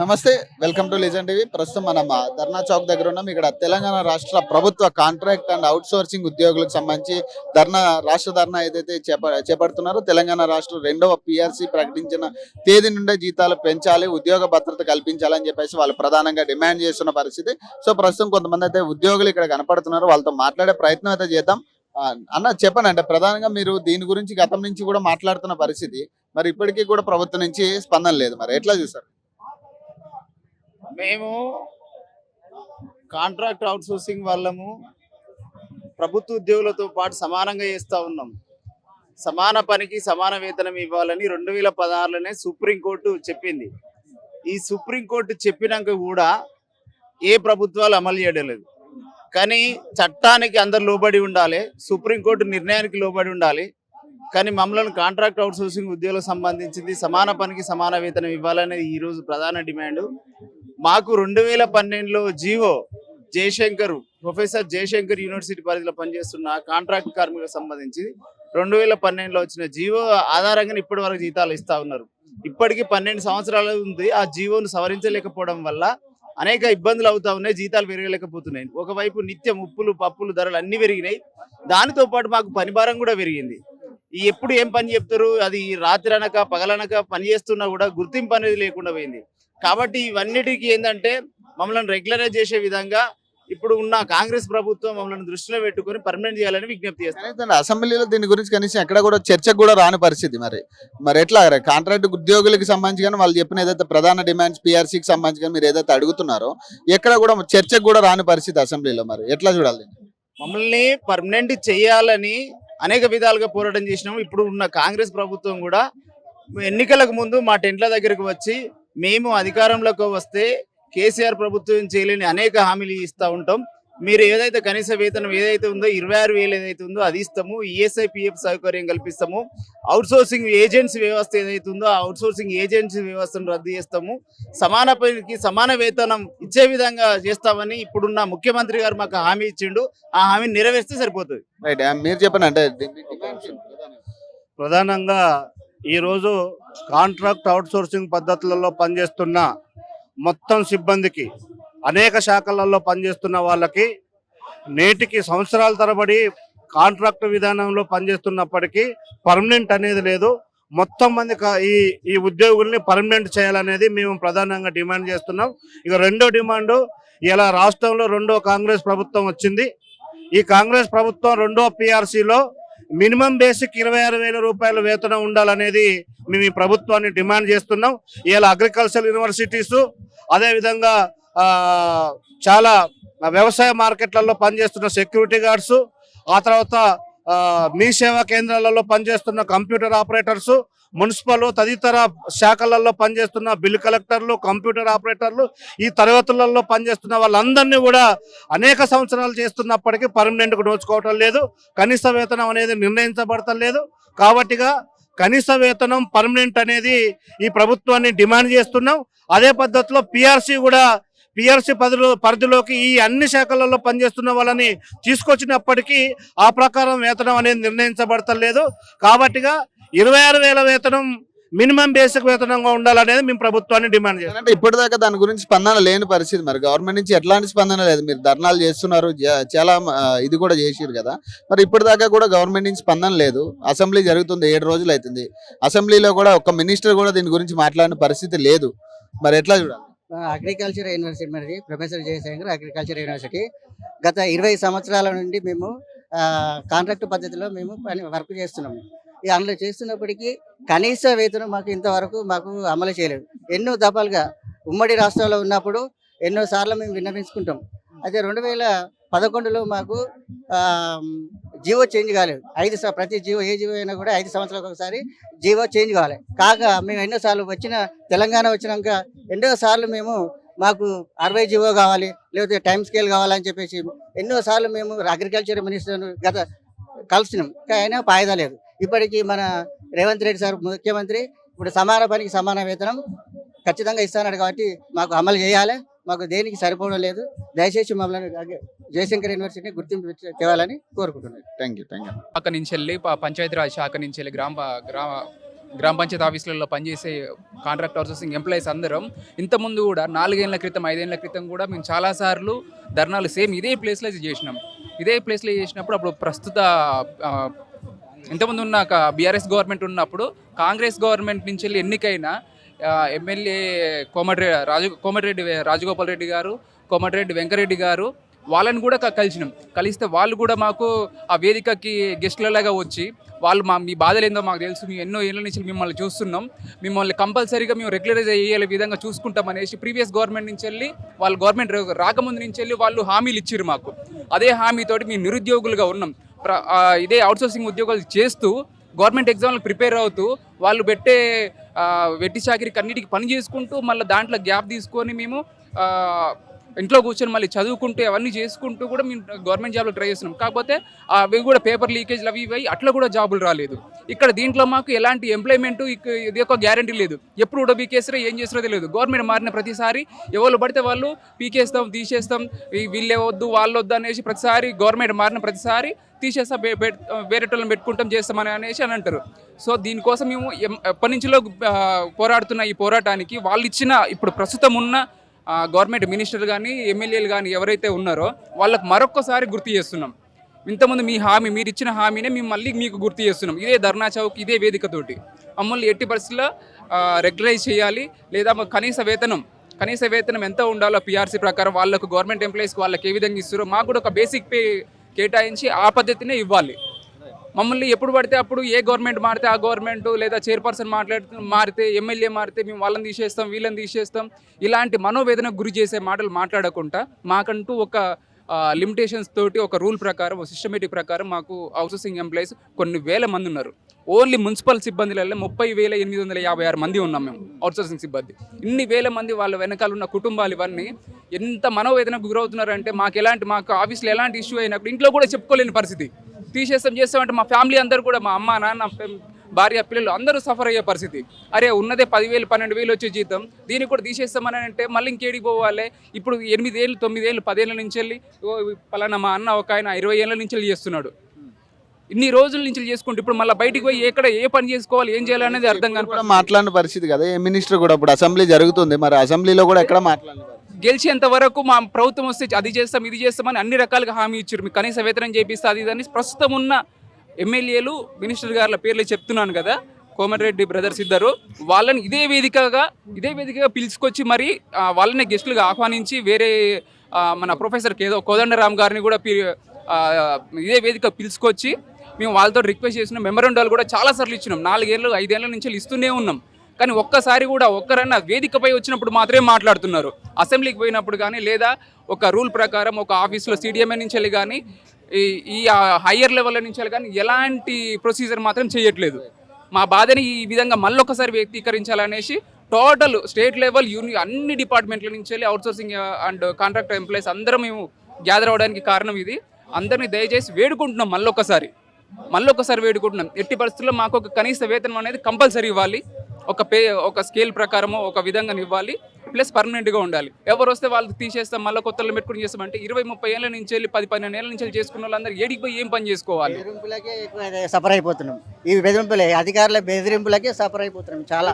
నమస్తే. Welcome to listen TV. ప్రస్తుతం మనం ధర్నా చౌక్ దగ్గర ఉన్నాం. ఇక్కడ తెలంగాణ రాష్ట్ర ప్రభుత్వ కాంట్రాక్ట్ అండ్ అవుట్ సోర్సింగ్ ఉద్యోగులకు సంబంధించి రాష్ట్ర ధర్నా ఏదైతే చేపడుతున్నారో, తెలంగాణ రాష్ట్రం రెండవ పిఆర్సీ ప్రకటించిన తేదీ నుండే జీతాలు పెంచాలి, ఉద్యోగ భద్రత కల్పించాలని చెప్పేసి వాళ్ళు ప్రధానంగా డిమాండ్ చేస్తున్న పరిస్థితి. సో ప్రస్తుతం కొంతమంది అయితే ఉద్యోగులు ఇక్కడ కనపడుతున్నారు. వాళ్ళతో మాట్లాడే ప్రయత్నం అయితే చేద్దాం. అన్న చెప్పండి, అంటే ప్రధానంగా మీరు దీని గురించి గతం నుంచి కూడా మాట్లాడుతున్న పరిస్థితి, మరి ఇప్పటికీ కూడా ప్రభుత్వం నుంచి స్పందన లేదు. మరి ఎట్లా చూసారు? మేము కాంట్రాక్ట్ అవుట్సోర్సింగ్ వాళ్ళము ప్రభుత్వ ఉద్యోగులతో పాటు సమానంగా చేస్తూ ఉన్నాం. సమాన పనికి సమాన వేతనం ఇవ్వాలని 2016లోనే సుప్రీంకోర్టు చెప్పింది. ఈ సుప్రీంకోర్టు చెప్పినాక కూడా ఏ ప్రభుత్వాలు అమలు చేయడం లేదు. కానీ చట్టానికి అందరు లోబడి ఉండాలి, సుప్రీంకోర్టు నిర్ణయానికి లోబడి ఉండాలి. కానీ మమ్మల్ని కాంట్రాక్ట్ అవుట్సోర్సింగ్ ఉద్యోగులకు సంబంధించింది సమాన పనికి సమాన వేతనం ఇవ్వాలనేది ఈరోజు ప్రధాన డిమాండ్. మాకు 2012లో GO Jayashankar, professor Jayashankar university పరిధిలో పనిచేస్తున్న కాంట్రాక్ట్ కార్మికులకు సంబంధించి 2012లో వచ్చిన జీవో ఆధారంగా ఇప్పటి వరకు జీతాలు ఇస్తా ఉన్నారు. ఇప్పటికీ 12 సంవత్సరాలు ఉంది. ఆ జీవోను సవరించలేకపోవడం వల్ల అనేక ఇబ్బందులు అవుతా ఉన్నాయి, జీతాలు పెరగలేకపోతున్నాయి. ఒకవైపు నిత్యం ఉప్పులు పప్పులు ధరలు అన్ని పెరిగినాయి, దానితో పాటు మాకు పని భారం కూడా పెరిగింది. ఎప్పుడు ఏం పని చెప్తారు, అది రాత్రి అనక పగలనక పని చేస్తున్నా కూడా గుర్తింపు అనేది లేకుండా పోయింది. కాబట్టి ఇవన్నిటికీ ఏంటంటే మమ్మల్ని రెగ్యులరైజ్ చేసే విధంగా ఇప్పుడు ఉన్న కాంగ్రెస్ ప్రభుత్వం మమ్మల్ని దృష్టిలో పెట్టుకొని పర్మనెంట్ చేయాలని విజ్ఞప్తి చేస్తాను. అసెంబ్లీలో దీని గురించి కనీసం ఎక్కడ కూడా చర్చకు కూడా రాని పరిస్థితి. మరి ఎట్లా కాంట్రాక్ట్ ఉద్యోగులకు సంబంధించి కానీ వాళ్ళు చెప్పిన ఏదైతే ప్రధాన డిమాండ్స్ పిఆర్సీకి సంబంధించి కానీ మీరు ఏదైతే అడుగుతున్నారో ఎక్కడ కూడా చర్చకు కూడా రాని పరిస్థితి అసెంబ్లీలో. మరి ఎట్లా చూడాలి? మమ్మల్ని పర్మనెంట్ చేయాలని అనేక విధాలుగా పోరాటం చేసినాము. ఇప్పుడు ఉన్న కాంగ్రెస్ ప్రభుత్వం కూడా ఎన్నికలకు ముందు మా టెంట్ల దగ్గరకు వచ్చి మేము అధికారంలోకి వస్తే కేసీఆర్ ప్రభుత్వం చేయలేని అనేక హామీలు ఇస్తూ ఉంటాం. మీరు ఏదైతే కనీస వేతనం ఏదైతే ఉందో 26,000 ఏదైతే ఉందో అది ఇస్తాము, ఈఎస్ఐ పిఎఫ్ సౌకర్యం కల్పిస్తాము, అవుట్సోర్సింగ్ ఏజెన్సీ వ్యవస్థ ఏదైతే ఉందో ఆ అవుట్సోర్సింగ్ ఏజెన్సీ వ్యవస్థను రద్దు చేస్తాము, సమాన పనికి సమాన వేతనం ఇచ్చే విధంగా చేస్తామని ఇప్పుడున్న ముఖ్యమంత్రి గారు మాకు హామీ ఇచ్చిండు. ఆ హామీని నెరవేర్స్తే సరిపోతుంది. మీరు చెప్పండి. అంటే ప్రధానంగా ఈరోజు కాంట్రాక్ట్ అవుట్సోర్సింగ్ పద్ధతులలో పనిచేస్తున్న మొత్తం సిబ్బందికి, అనేక శాఖలలో పనిచేస్తున్న వాళ్ళకి నేటికి సంవత్సరాల తరబడి కాంట్రాక్ట్ విధానంలో పనిచేస్తున్నప్పటికీ పర్మనెంట్ అనేది లేదు. మొత్తం మంది ఈ ఉద్యోగుల్ని పర్మనెంట్ చేయాలనేది మేము ప్రధానంగా డిమాండ్ చేస్తున్నాం. ఇక రెండో డిమాండు, ఇలా రాష్ట్రంలో రెండో కాంగ్రెస్ ప్రభుత్వం వచ్చింది. ఈ కాంగ్రెస్ ప్రభుత్వం రెండో పిఆర్సీలో మినిమం బేసిక్ 26,000 రూపాయల వేతనం ఉండాలనేది మేము ఈ ప్రభుత్వాన్ని డిమాండ్ చేస్తున్నాం. ఇలా అగ్రికల్చర్ యూనివర్సిటీసు, అదేవిధంగా చాలా వ్యవసాయ మార్కెట్లలో పనిచేస్తున్న సెక్యూరిటీ గార్డ్స్, ఆ తర్వాత మీ సేవా కేంద్రాలలో పనిచేస్తున్న కంప్యూటర్ ఆపరేటర్సు, మున్సిపల్ తదితర శాఖలలో పనిచేస్తున్న బిల్ కలెక్టర్లు, కంప్యూటర్ ఆపరేటర్లు, ఈ తరగతులలో పనిచేస్తున్న వాళ్ళందరినీ కూడా అనేక సంవత్సరాలు చేస్తున్నప్పటికీ పర్మనెంట్కు నోచుకోవటం లేదు. కనీస వేతనం అనేది నిర్ణయించబడతలేదు. కాబట్టిగా కనీస వేతనం పర్మనెంట్ అనేది ఈ ప్రభుత్వాన్ని డిమాండ్ చేస్తున్నాం. అదే పద్ధతిలో పిఆర్సీ పరిధిలోకి ఈ అన్ని శాఖలలో పనిచేస్తున్న వాళ్ళని తీసుకొచ్చినప్పటికీ ఆ ప్రకారం వేతనం అనేది నిర్ణయించబడతలేదు. కాబట్టిగా 26,000 వేతనం మినిమం బేసిక్ వేతనంగా ఉండాలనేది మేము ప్రభుత్వాన్ని డిమాండ్ చేస్తాం. అంటే ఇప్పటిదాకా దాని గురించి స్పందన లేని పరిస్థితి. మరి గవర్నమెంట్ నుంచి ఎట్లాంటి స్పందన లేదు. మీరు ధర్నాలు చేస్తున్నారు, చాలా ఇది కూడా చేసిరు కదా, మరి ఇప్పటిదాకా కూడా గవర్నమెంట్ నుంచి స్పందన లేదు. అసెంబ్లీ జరుగుతుంది, 7 రోజులు అవుతుంది. అసెంబ్లీలో కూడా ఒక మినిస్టర్ కూడా దీని గురించి మాట్లాడిన పరిస్థితి లేదు. మరి ఎట్లా చూడాలి? అగ్రికల్చర్ యూనివర్సిటీ మరి ప్రొఫెసర్ జయశంకర్ అగ్రికల్చర్ యూనివర్సిటీ గత 20 సంవత్సరాల నుండి మేము కాంట్రాక్ట్ పద్ధతిలో మేము వర్క్ చేస్తున్నాము. ఈ అందులో చేస్తున్నప్పటికీ కనీస వేతనం ఇంతవరకు మాకు అమలు చేయలేదు. ఎన్నో దఫాలుగా ఉమ్మడి రాష్ట్రంలో ఉన్నప్పుడు ఎన్నోసార్లు మేము విన్నవించుకుంటాం. అయితే 2011లో మాకు జీవో చేంజ్ కాలేదు. ప్రతి జీవో ఏ జీవో అయినా కూడా 5 సంవత్సరాలకు ఒకసారి జీవో చేంజ్ కావాలి. మేము ఎన్నోసార్లు తెలంగాణ వచ్చినాక ఎన్నోసార్లు మాకు 60 జీవో కావాలి, లేకపోతే టైం స్కేల్ కావాలని చెప్పేసి ఎన్నోసార్లు మేము అగ్రికల్చర్ మినిస్టర్ కలిసినాం. అయినా ఫాయిదా లేదు. ఇప్పటికీ మన రేవంత్ రెడ్డి సార్ ముఖ్యమంత్రి ఇప్పుడు సమాన పనికి సమాన వేతనం ఖచ్చితంగా ఇస్తాడు. కాబట్టి మాకు అమలు చేయాలి. మాకు దేనికి సరిపోవడం లేదు. దయచేసి మమ్మల్ని జయశంకర్ యూనివర్సిటీని గుర్తింపు తేవాలని కోరుకుంటున్నాను. Thank you. శాఖ నుంచి వెళ్ళి పంచాయతీరాజ్ శాఖ నుంచి వెళ్ళి గ్రామ గ్రామ పంచాయతీ ఆఫీసులలో పనిచేసే కాంట్రాక్ట్ అవుట్సోర్సింగ్ ఎంప్లాయీస్ అందరం ఇంతకుముందు కూడా 4 ఏళ్ల క్రితం 5 ఏళ్ల క్రితం కూడా మేము చాలాసార్లు ధర్నాలు సేమ్ ఇదే ప్లేస్లో చేసినాం. ఇదే ప్లేస్లో చేసినప్పుడు అప్పుడు ప్రస్తుత ఇంతకుముందు ఉన్న బీఆర్ఎస్ గవర్నమెంట్ ఉన్నప్పుడు కాంగ్రెస్ గవర్నమెంట్ నుంచి వెళ్ళి ఎన్నికైన ఎమ్మెల్యే కోమటిరెడ్డి రాజగోపాల్ రెడ్డి గారు, కోమటిరెడ్డి వెంకరెడ్డి గారు వాళ్ళని కూడా కలిసినాం. కలిస్తే వాళ్ళు కూడా మాకు ఆ వేదికకి గెస్ట్లలాగా వచ్చి వాళ్ళు మీ బాధలు ఏందో మాకు తెలుసు, మేము ఎన్నో ఏళ్ళ నుంచి మిమ్మల్ని చూస్తున్నాం, మిమ్మల్ని కంపల్సరీగా మేము రెగ్యులరైజ్ అయ్యే విధంగా చూసుకుంటాం అనేసి ప్రీవియస్ గవర్నమెంట్ నుంచి వెళ్ళి వాళ్ళు గవర్నమెంట్ రాకముందు నుంచి వెళ్ళి వాళ్ళు హామీలు ఇచ్చారు మాకు. అదే హామీతోటి మేము నిరుద్యోగులుగా ఉన్నాం. ఇదే అవుట్సోర్సింగ్ ఉద్యోగాలు చేస్తూ గవర్నమెంట్ ఎగ్జామ్లకు ప్రిపేర్ అవుతూ వాళ్ళు పెట్టే వెట్టి చాకిరికి అన్నిటికీ పని చేసుకుంటూ మళ్ళీ దాంట్లో గ్యాప్ తీసుకొని మేము ఇంట్లో కూర్చొని మళ్ళీ చదువుకుంటూ అవన్నీ చేసుకుంటూ కూడా మేము గవర్నమెంట్ జాబ్లో ట్రై చేస్తున్నాం. కాకపోతే అవి కూడా పేపర్ లీకేజ్లు అవి ఇవి అట్లా కూడా జాబులు రాలేదు. ఇక్కడ దీంట్లో మాకు ఎలాంటి ఎంప్లాయ్మెంట్ ఇది ఒక గ్యారంటీ లేదు. ఎప్పుడు కూడా పీకేస్తారో ఏం చేస్తారో తెలియదు. గవర్నమెంట్ మారిన ప్రతిసారి ఎవరు పడితే వాళ్ళు పీకేస్తాం, తీసేస్తాం, వీళ్ళే వద్దు వాళ్ళు వద్దు అనేసి ప్రతిసారి గవర్నమెంట్ మారిన ప్రతిసారి తీసేస్తాం, వేరేటోళ్ళని పెట్టుకుంటాం, చేస్తామని అనేసి అని అంటారు. సో దీనికోసం మేము ఎప్పటి నుంచిలో పోరాడుతున్న ఈ పోరాటానికి వాళ్ళు ఇచ్చిన ఇప్పుడు ప్రస్తుతం ఉన్న గవర్నమెంట్ మినిస్టర్ కానీ ఎమ్మెల్యేలు కానీ ఎవరైతే ఉన్నారో వాళ్ళకు మరొక్కసారి గుర్తు చేస్తున్నాం. ఇంతకుముందు మీరు ఇచ్చిన హామీనే మేము మళ్ళీ మీకు గుర్తు చేస్తున్నాం. ఇదే ధర్నా చౌక్ ఇదే వేదికతోటి మమ్మల్ని ఎట్టి పరిస్థితుల్లో రెగ్యులైజ్ చేయాలి, లేదా కనీస వేతనం ఎంత ఉండాలో పిఆర్సీ ప్రకారం వాళ్ళకు గవర్నమెంట్ ఎంప్లాయీస్కి వాళ్ళకి ఏ విధంగా ఇస్తారో మాకు కూడా ఒక బేసిక్ పే కేటాయించి ఆ పద్ధతినే ఇవ్వాలి. మమ్మల్ని ఎప్పుడు పడితే అప్పుడు ఏ గవర్నమెంట్ మారితే ఆ గవర్నమెంట్ లేదా చైర్పర్సన్ మారితే ఎమ్మెల్యే మారితే మేము వాళ్ళని తీసేస్తాం, వీళ్ళని తీసేస్తాం, ఇలాంటి మనోవేదనకు గురి చేసే మాటలు మాట్లాడకుండా మాకంటూ ఒక లిమిటేషన్స్ తోటి ఒక రూల్ ప్రకారం సిస్టమేటిక్ ప్రకారం మాకు అవుట్సోర్సింగ్ ఎంప్లాయీస్ కొన్ని వేల మంది ఉన్నారు. ఓన్లీ మున్సిపల్ సిబ్బందిలలో 30,856 మంది ఉన్నాం మేము అవుట్సోర్సింగ్ సిబ్బంది. ఇన్ని వేల మంది వాళ్ళ వెనకాల ఉన్న కుటుంబాలు ఇవన్నీ ఎంత మనోవేదనకు గురవుతున్నారంటే మాకు ఆఫీస్లో ఎలాంటి ఇష్యూ అయినప్పుడు ఇంట్లో కూడా చెప్పుకోలేని పరిస్థితి. చేస్తామంటే మా ఫ్యామిలీ అందరూ కూడా మా అమ్మ నాన్న భార్య పిల్లలు అందరూ సఫర్ అయ్యే పరిస్థితి. అరే ఉన్నదే 10,000 12,000 వచ్చే జీతం, దీనికి కూడా తీసేస్తామని అంటే మళ్ళీ ఇంకేడికి పోవాలి. ఇప్పుడు 8 ఏళ్ళు 9 ఏళ్ళు 10 ఏళ్ళ నుంచి వెళ్ళి పలానా మా అన్న ఒక ఆయన 20 ఏళ్ళ నుంచి వెళ్ళి చేస్తున్నాడు. ఇన్ని రోజుల నుంచి చేసుకుంటూ ఇప్పుడు మళ్ళీ బయటికి పోయి ఎక్కడ ఏ పని చేసుకోవాలి ఏం చేయాలనేది అర్థం కాని మాట్లాడిన పరిస్థితి కదా. ఏ మినిస్టర్ కూడా ఇప్పుడు అసెంబ్లీ జరుగుతుంది, మరి అసెంబ్లీలో కూడా ఎక్కడ మాట్లాడిన గెలిచేంత వరకు మా ప్రభుత్వం వస్తే అది చేస్తాం ఇది చేస్తామని అన్ని రకాలుగా హామీ ఇచ్చారు. మీకు కనీస వేతనం చేపిస్తే అది ఇదని ప్రస్తుతం ఉన్న ఎమ్మెల్యేలు మినిస్టర్ గారుల పేర్లు చెప్తున్నాను కదా, కోమటిరెడ్డి బ్రదర్స్ ఇద్దరు, వాళ్ళని ఇదే వేదికగా పిలుచుకొచ్చి మరి వాళ్ళని గెస్టులుగా ఆహ్వానించి వేరే మన ప్రొఫెసర్ కోదండరామ్ గారిని కూడా ఇదే వేదిక పిలుచుకొచ్చి మేము వాళ్ళతో రిక్వెస్ట్ చేసిన మెమరాండాలు కూడా చాలాసార్లు ఇచ్చినాం. 4 ఏళ్ళు 5 ఏళ్ళ నుంచి ఇస్తూనే ఉన్నాం. కానీ ఒక్కసారి కూడా ఒక్కరన్నా వేదికపై వచ్చినప్పుడు మాత్రమే మాట్లాడుతున్నారు. అసెంబ్లీకి పోయినప్పుడు కానీ లేదా ఒక రూల్ ప్రకారం ఒక ఆఫీస్లో సిడిఎంఏ నుంచి వెళ్ళి కానీ ఈ హయ్యర్ లెవెల్ నుంచి వెళ్ళి కానీ ఎలాంటి ప్రొసీజర్ మాత్రం చేయట్లేదు. మా బాధని ఈ విధంగా మళ్ళొకసారి వ్యక్తీకరించాలనేసి టోటల్ స్టేట్ లెవెల్ అన్ని డిపార్ట్మెంట్ల నుంచి వెళ్ళి అవుట్సోర్సింగ్ అండ్ కాంట్రాక్ట్ ఎంప్లాయీస్ అందరం మేము గ్యాదర్ అవ్వడానికి కారణం ఇది. అందరినీ దయచేసి వేడుకుంటున్నాం, మళ్ళొకసారి వేడుకుంటున్నాం. ఎట్టి పరిస్థితుల్లో మాకు ఒక కనీస వేతనం అనేది కంపల్సరీ ఇవ్వాలి. ఒక స్కేల్ ప్రకారము ఒక విధంగా ఇవ్వాలి, ప్లస్ పర్మనెంట్గా ఉండాలి. ఎవరు వస్తే వాళ్ళు తీసేస్తాం మళ్ళీ కొత్తలు పెట్టుకుని చేస్తామంటే 20-30 ఏళ్ళ నుంచి వెళ్ళి 10-12 ఏళ్ళ నుంచి చేసుకున్న వాళ్ళందరూ ఏడికి పోయి ఏం పని చేసుకోవాలి? బెదిరింపులకే సఫర్ అయిపోతున్నాం. ఈ బెదిరింపులే అధికారుల బెదిరింపులకే సఫర్ అయిపోతున్నాం. చాలా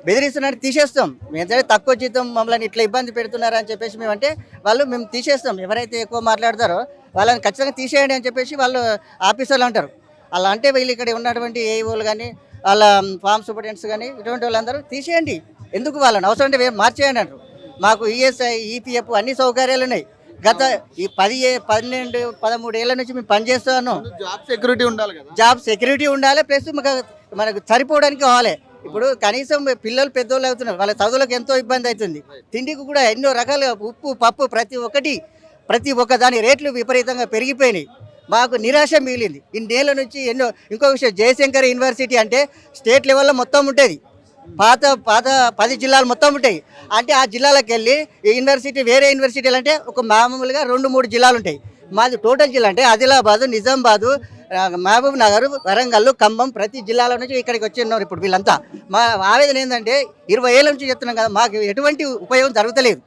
బెదిరిస్తున్నారు, తీసేస్తాం. ఏంటంటే తక్కువ జీతం మమ్మల్ని ఇట్లా ఇబ్బంది పెడుతున్నారని చెప్పేసి మేము తీసేస్తాం. ఎవరైతే ఎక్కువ మాట్లాడతారో వాళ్ళని ఖచ్చితంగా తీసేయండి అని చెప్పేసి వాళ్ళు ఆఫీసర్లు అంటారు. అలా అంటే వీళ్ళు ఇక్కడ ఉన్నటువంటి ఏఈఓలు కానీ వాళ్ళ ఫార్మ్ సూపరింటెండెంట్స్ కానీ ఇటువంటి వాళ్ళందరూ తీసేయండి, ఎందుకు వాళ్ళని అవసరం అంటే మార్చేయండి అంటారు. మాకు ఈఎస్ఐ ఈపీఎఫ్ అన్ని సౌకర్యాలు ఉన్నాయి. గత ఈ 13 ఏళ్ళ నుంచి మేము పనిచేస్తున్నాం. జాబ్ సెక్యూరిటీ ఉండాలి కదా, జాబ్ సెక్యూరిటీ ఉండాలి, ప్లస్ మనకు సరిపోవడానికి కావాలి. ఇప్పుడు కనీసం పిల్లలు పెద్దోళ్ళు అవుతున్నారు, వాళ్ళ చదువులకు ఎంతో ఇబ్బంది అవుతుంది. తిండికి కూడా ఎన్నో రకాలుగా ఉప్పు పప్పు ప్రతి ఒక్క దాని రేట్లు విపరీతంగా పెరిగిపోయినాయి. మాకు నిరాశ మిగిలింది ఇన్నేళ్ళ నుంచి. ఇంకో విషయం, జయశంకర్ యూనివర్సిటీ అంటే స్టేట్ లెవెల్లో మొత్తం ఉంటుంది. పాత 10 జిల్లాలు మొత్తం ఉంటాయి. అంటే ఆ జిల్లాలకు వెళ్ళి ఈ యూనివర్సిటీ వేరే యూనివర్సిటీలు అంటే ఒక మామూలుగా 2-3 జిల్లాలు ఉంటాయి. మాది టోటల్ జిల్లా అంటే ఆదిలాబాదు, నిజామాబాదు, మహబూబ్ నగర్, వరంగల్, ఖమ్మం ప్రతి జిల్లాల నుంచి ఇక్కడికి వచ్చి ఉన్నారు. ఇప్పుడు వీళ్ళంతా మా ఆవేదన ఏంటంటే 20 ఏళ్ళ నుంచి చెప్తున్నాం కదా, మాకు ఎటువంటి ఉపయోగం జరుగుతలేదు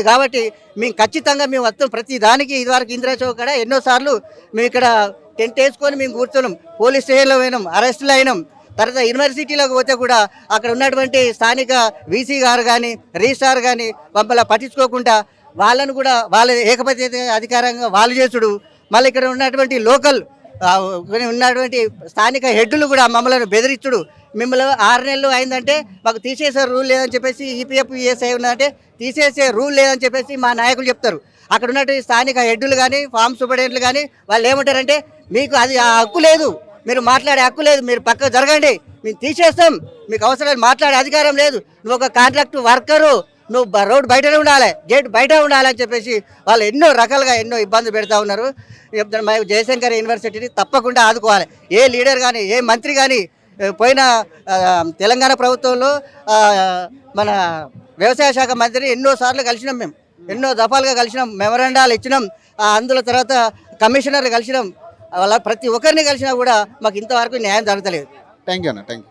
కాబట్టి మేము ఖచ్చితంగా వస్తాం. ప్రతి దానికి ఇదివరకు ఇందిరా చౌక్ కాడ ఎన్నోసార్లు మేము ఇక్కడ టెంట్ వేసుకొని మేము కూర్చున్నాం. పోలీస్ స్టేషన్లో పోయినాం, అరెస్టులు అయినాం. తర్వాత యూనివర్సిటీలోకి పోతే కూడా అక్కడ ఉన్నటువంటి స్థానిక వీసీ గారు కానీ రిజిస్ట్రార్ కానీ మమ్మల్ని పట్టించుకోకుండా వాళ్ళను కూడా వాళ్ళ ఏకపతి అధికారంగా వాళ్ళు చేసుడు, మళ్ళీ ఇక్కడ ఉన్నటువంటి లోకల్ ఉన్నటువంటి స్థానిక హెడ్లు కూడా మమ్మల్ని బెదిరించుడు. మిమ్మల్ని 6 నెలలు అయిందంటే మాకు తీసేసే రూల్ లేదని చెప్పేసి ఈపీఎఫ్ ఈఎస్ఐ ఉన్నదంటే తీసేసే రూల్ లేదని చెప్పేసి మా నాయకులు చెప్తారు. అక్కడ ఉన్నటువంటి స్థానిక హెడ్లు కానీ ఫామ్ సూపరింటెండెంట్లు కానీ వాళ్ళు ఏమంటారంటే మీకు అది ఆ హక్కు లేదు, మీరు మాట్లాడే హక్కు లేదు, మీరు పక్క జరగండి, మేము తీసేస్తాం, మీకు అవసరం మాట్లాడే అధికారం లేదు, నువ్వు ఒక కాంట్రాక్ట్ వర్కరు, నువ్వు రోడ్డు బయటనే ఉండాలి, గేట్ బయట ఉండాలని చెప్పేసి వాళ్ళు ఎన్నో రకాలుగా ఎన్నో ఇబ్బందులు పెడతా ఉన్నారు. మా జయశంకర్ యూనివర్సిటీని తప్పకుండా ఆదుకోవాలి. ఏ లీడర్ కానీ ఏ మంత్రి కానీ పోయిన తెలంగాణ ప్రభుత్వంలో మన వ్యవసాయ శాఖ మంత్రిని ఎన్నోసార్లు కలిసినాం, మేము ఎన్నో దఫాలుగా కలిసినాం, మెమరాండాలు ఇచ్చినాం, అందులో తర్వాత కమిషనర్లు కలిసినాం, వాళ్ళ ప్రతి ఒక్కరిని కలిసినా కూడా మాకు ఇంతవరకు న్యాయం జరగలేదు. థ్యాంక్ యూ అన్న, థ్యాంక్ యూ.